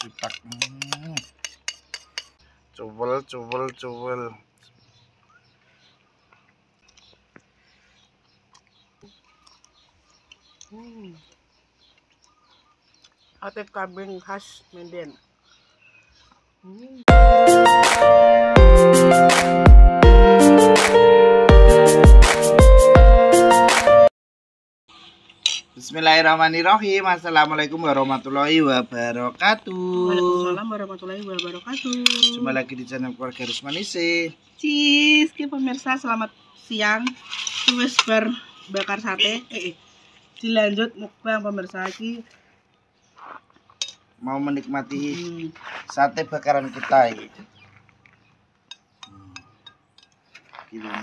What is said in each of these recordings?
sutak. Cuwel. Sate kambing khas Menden. Bismillahirrahmanirrahim. Assalamualaikum warahmatullahi wabarakatuh. Waalaikumsalam warahmatullahi wabarakatuh. Jumpa lagi di channel keluarga Rusmanise. Cheese, pemirsa, selamat siang. Wes bar bakar sate. Dilanjut mukbang pemirsa lagi. Mau menikmati sate bakaran kita ini.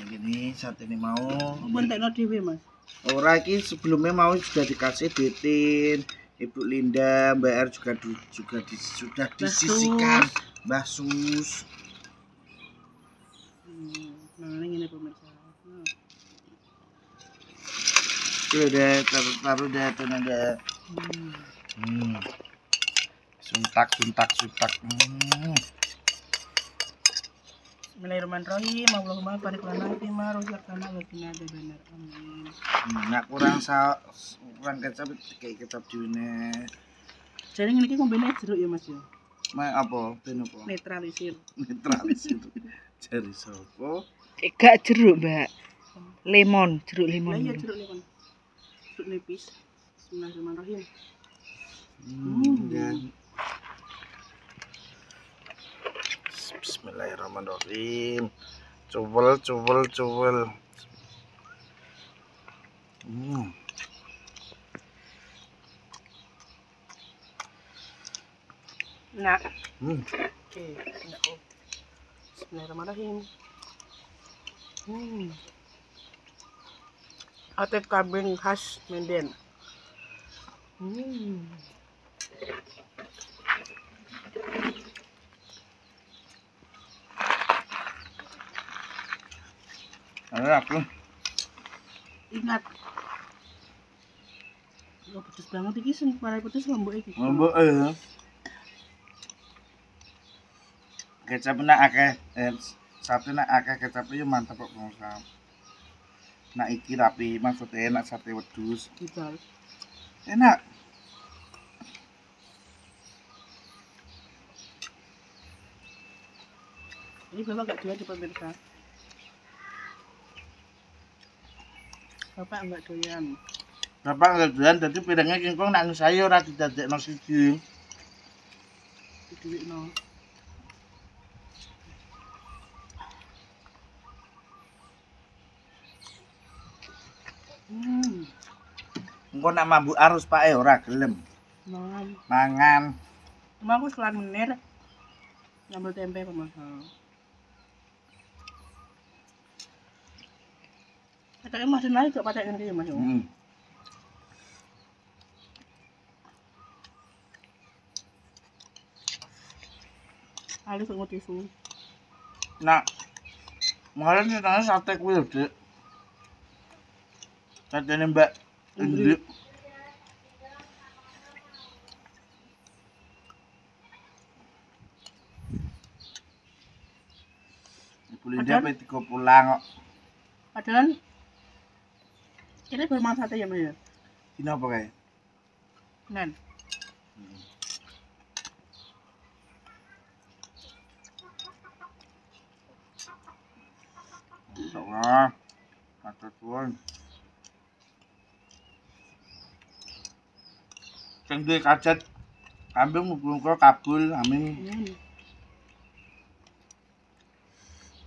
Gini sate ini mau. Bentekno dhewe, Mas. Ora iki sebelumnya mau sudah dikasih Ditin, Ibu Linda, Mbak R juga sudah disisihkan, Mbah Sus. Nah, ini pemirsa. Udah taruh deh tenaga. Suntak. Bismillahirrahmanirrahim. Allahumma barik lana fi ma razaqtana wa qina adzabannar. Amin. Nak kurang kecap kayak kecap diune. Jadi ngene iki ngombene jeruk ya, Mas ya. Apa? Ben apa? Netralisir. Jari sapa? Gak jeruk, Mbak. Lemon, jeruk lemon. Lah iya jeruk lemon. Jeruk nipis. Bismillahirrahmanirrahim. Bismillahirrahmanirrahim. Cuwel. Nah. Oke, Bismillahirrahmanirrahim. Sate kambing khas Menden. Aku Ingat. Ya pedes banget iki sing paling pedes lombok iki. Lombok ya. Kecap nak akeh sate nak akeh kecap yo mantep kok pemirsa. Nak iki rapi maksudnya enak sate wedhus. Gitu. Enak. Ini bapak gak doyan di pemirsa. Bapak enggak doyan. Bapak enggak doyan dadi piringnya kingkong nak saya ora didadekno siji. Diduwekno. Engko nak mabuk arus pake ora gelem. Mangan. Emang aku selan menir ngambil tempe pemirsa. Katanya masih naik gak pakai ini Mas. Alif nggak tisu. Nah, kemarin nyatanya sate kuwi lho, Dik. Satene Mbak Indri. Ibu Linda pe tiga pulang kok. Padahal ini bermanfaat sate ya, Mas ya? Ini apa kae? Nen. Insyaallah. Matur suwun. Sing duwe kajat kambing muga-muga kabul. Amin.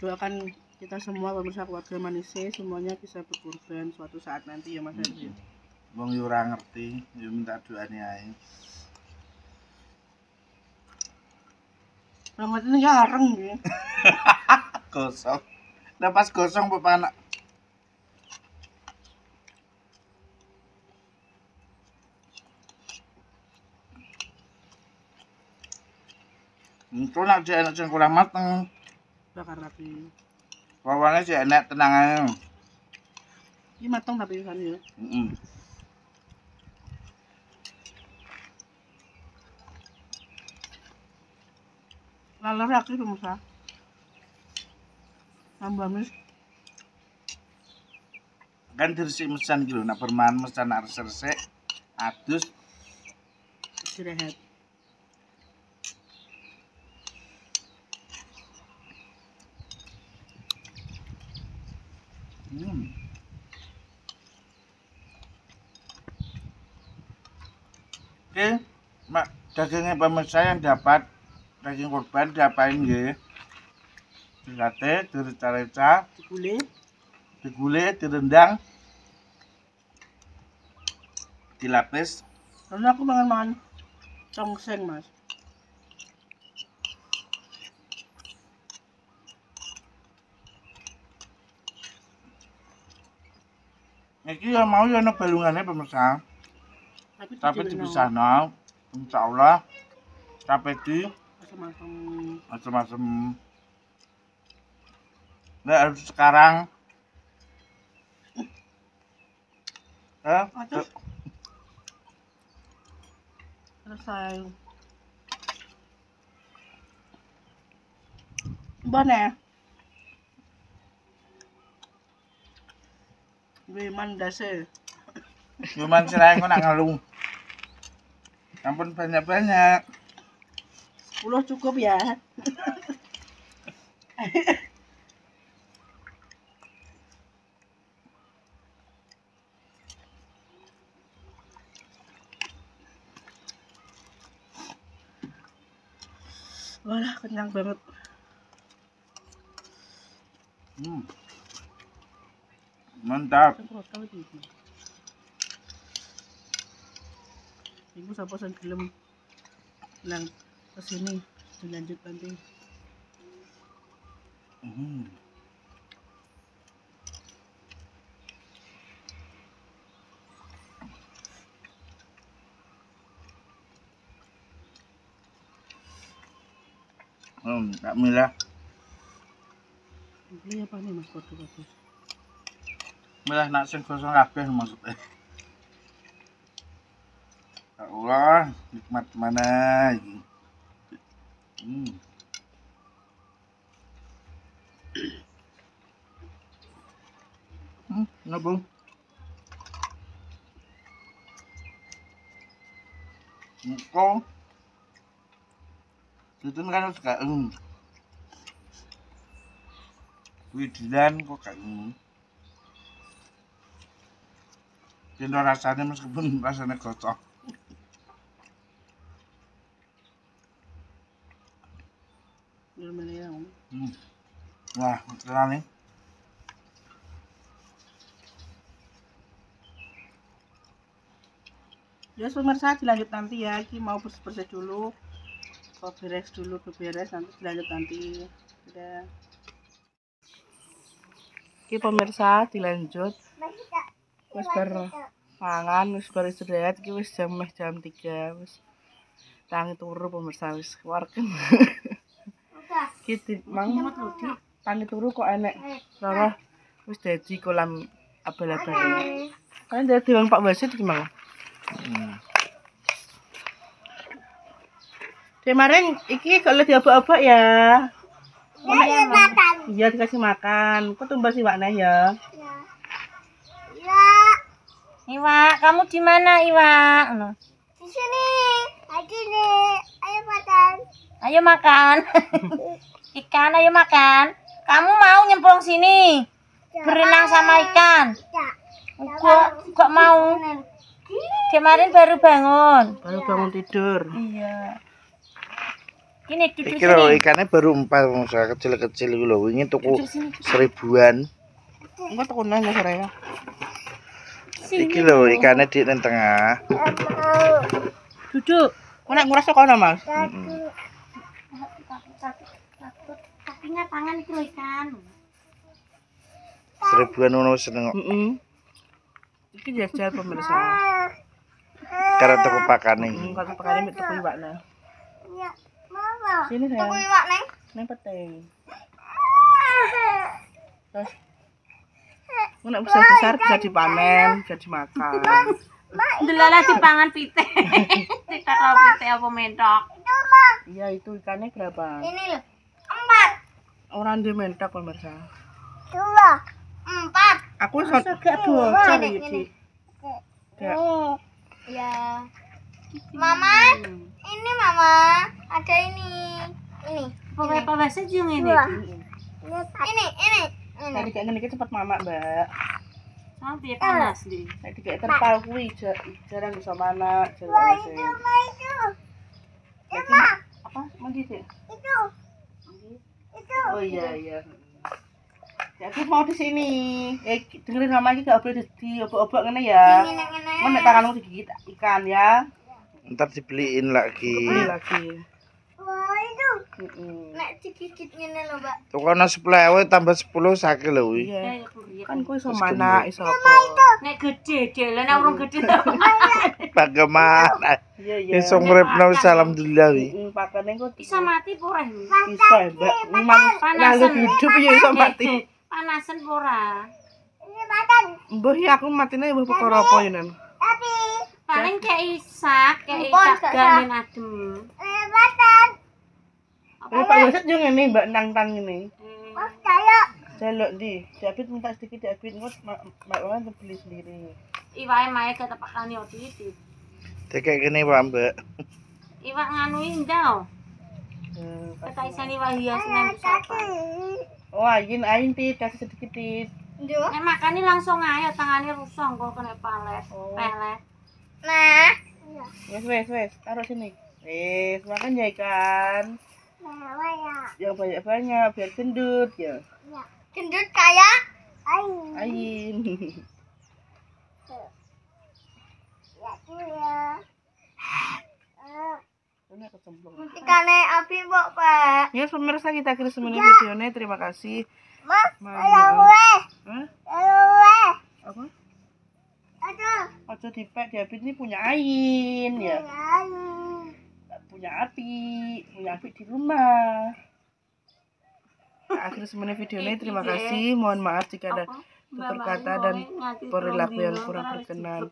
Doakan kita semua pemirsa keluarga Manise semuanya bisa berkorban suatu saat nanti ya Mas Herdi. Wong yo ora ngerti, yo minta doane ae. Wong ngerti yareng nggih. Gosong. Lah pas gosong kok panak. Engko nak jek enak sing kurang mateng. Bakar rapi. Wawane sih enak tenang ae. Ini matang tapi kan ya. Laler lagi pemirsa. Nambah mis. Kan diresik mesan gitu, nak bermain mesan nak resik adus Istirahat. Oke, mak dagingnya pemirsa yang dapat daging korban diapain nggih? Disate, direca-reca, digulai, direndang, dilapis. Lalu aku makan tongseng mas. Iki ya mau ya ana balungane pemirsa. Tapi dipisahno. Insyaallah tapeti macam-macam. Nah, harus sekarang. Selesai. Bone. Wiman dase. Cuman sirahe kok nak ngeluh. Ampun banyak-banyak. 10 cukup ya. Wah, kenyang banget. Mantap. Ibu siapa yang film bilang kesini dilanjut nanti. Kak Mila. Beli apa nih mas bagus? Mila nak sing kosong kabeh maksudnya. Ya Allah, nikmat mana ini. Nabung. Kok itu kan suka widilan kok kayak Cendol rasanya meskipun rasanya kocok. Wah, keren nih. Ya pemirsa dilanjut nanti ya. Ini mau bersih-bersih dulu. Beres dulu, beres nanti dilanjut nanti. Udah. Ini pemirsa dilanjut. Wis mangan, wis bar istirahat, iki wis jam 3. Wis tangi turu pemirsa wis keluarkan. Iki mang tangi turu kok enek. Lara wis dadi kolam abal-abal. Kan dari Bang Pak Wasit gimana? Kemarin iki kalau diobak-obak ya. Iya dikasih makan. Kok tumbas sih Mbak ya? Iwa, kamu di mana Iwa? Di sini. Lagi nih. Ayo makan. Ayo makan. Ikan, ayo makan. Kamu mau nyemplung sini? Berenang sama ikan? Gak mau. Kemarin baru bangun. Baru bangun tidur. Iya. Ini duduk Iki lho sini. ikannya baru 4 usaha kecil-kecil iku lho. Wingi tuku 1000-an. Enggak tuh nang sore ya. Iki lho ikannya di tengah. Duduk. Kok nek nguras kono, Mas? Kakinya tangan itu ikan. 1000-an ngono seneng. Iki jajal pemirsa. Karena tuku pakane. Kalau pakane mek tuku iwakna. Ya, mama. Sini sayang. Tuku iwak, Neng. Neng peteng. Terus nek besar-besar bisa dipanen, bisa dimakan. Delala dipangan pite. Tidak tahu pite apa mentok. Itu, Ma. Iya, itu ikannya berapa? Ini loh. 4. Orang dia mentok pemirsa. 2. 4. Aku gak bocor ya, Dik. Gak. Ya. Mama, ini Mama. Ada ini. Ini. Apa bahasa juga ini? Ini. Tadi kayak ngene iki cepet mamak, Mbak. Sampai panas nih. Tadi kayak terpal kuwi jarang bisa mana, jarang bisa. Apa? Mandi sih? Itu. Oh iya. Jadi mau di sini. Dengerin mama iki gak boleh diobok-obok ngene ya. Mana tanganmu digigit ikan ya. Ntar dibeliin lagi. Beli lagi. Wah, itu. Nek digigit ngene lho, Mbak. Tukono 10.000 tambah 10 sakit lho wi. Iya. Ya, Kan kuwi iso mana, iso apa. nek gede, lah nek urung gede ta. Bagaimana? Iya. Iso ngrepno alhamdulillah wi. Pakane kok Bisa mati apa ora ini? iso ya, Mbak. Memang lalu hidup ya iso mati. Panasan apa ora? Ini makan. Mbah ya aku matine mbah perkara apa ya, Nan? Tapi. Paling kayak isak, kayak Empon, isak gak gamen adem. Makan. Pak Wasit yo ngene Mbak nang-tang ngene. Oh, kayak. Jaluk di. David minta sedikit David ngos Mbak Wan beli sendiri. Iwake mae ketepakane iki. Kayak gini Pak Mbak. Iwak nganu indah. Kata isan iwak hias nang sapa. Oh, ayin ti kasih sedikit ti. Nek makane langsung ae tangane rusak kok kena pelet. Nah. Wes, taruh sini. Wes, makan ya ikan. Nah, ya. Yang banyak-banyak biar gendut ya. Gendut kayak Ayin. Ya, tuh ya. Ini kecemplung. ikane api mbok, Pak. Ya pemirsa kita akhiri semuanya videonya. Terima kasih. Mas, Hah? Apa? aduh. Ojo dipek David ini punya ayin ya. Punya api di rumah. Akhir semuanya videonya terima kasih. Mohon maaf jika ada tutur kata dan perilaku yang kurang berkenan.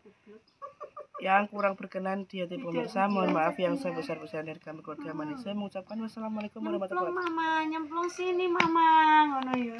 Yang kurang berkenan di hati pemirsa, mohon maaf yang sebesar-besarnya dari kami keluarga manusia. Mengucapkan wassalamualaikum warahmatullahi wabarakatuh. Mama, nyemplung sini Mama, ngono ya.